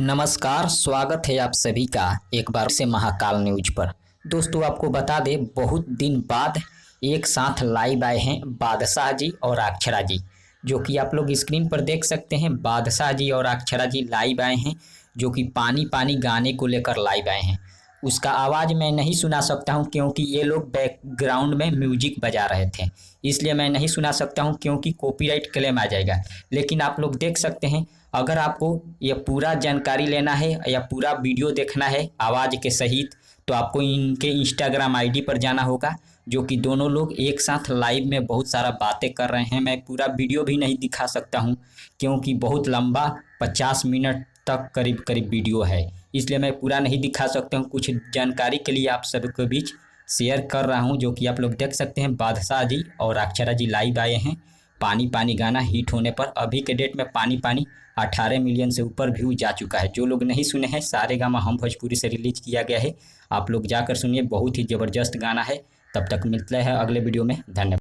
नमस्कार, स्वागत है आप सभी का एक बार से महाकाल न्यूज पर। दोस्तों आपको बता दें, बहुत दिन बाद एक साथ लाइव आए हैं बादशाह जी और अक्षरा जी, जो कि आप लोग स्क्रीन पर देख सकते हैं। बादशाह जी और अक्षरा जी लाइव आए हैं, जो कि पानी पानी गाने को लेकर लाइव आए हैं। उसका आवाज़ मैं नहीं सुना सकता हूं क्योंकि ये लोग बैकग्राउंड में म्यूजिक बजा रहे थे, इसलिए मैं नहीं सुना सकता हूं क्योंकि कॉपीराइट क्लेम आ जाएगा। लेकिन आप लोग देख सकते हैं, अगर आपको ये पूरा जानकारी लेना है या पूरा वीडियो देखना है आवाज़ के सहित, तो आपको इनके इंस्टाग्राम आईडी पर जाना होगा, जो कि दोनों लोग एक साथ लाइव में बहुत सारा बातें कर रहे हैं। मैं पूरा वीडियो भी नहीं दिखा सकता हूं क्योंकि बहुत लंबा 50 मिनट तक करीब करीब वीडियो है, इसलिए मैं पूरा नहीं दिखा सकता हूँ। कुछ जानकारी के लिए आप सबके बीच शेयर कर रहा हूँ, जो कि आप लोग देख सकते हैं। बादशाह जी और अक्षरा जी लाइव आए हैं पानी पानी गाना हिट होने पर। अभी के डेट में पानी पानी 18 मिलियन से ऊपर व्यू जा चुका है। जो लोग नहीं सुने हैं, सारेगामा हम भोजपुरी से रिलीज किया गया है, आप लोग जाकर सुनिए, बहुत ही ज़बरदस्त गाना है। तब तक मिलते हैं अगले वीडियो में, धन्यवाद।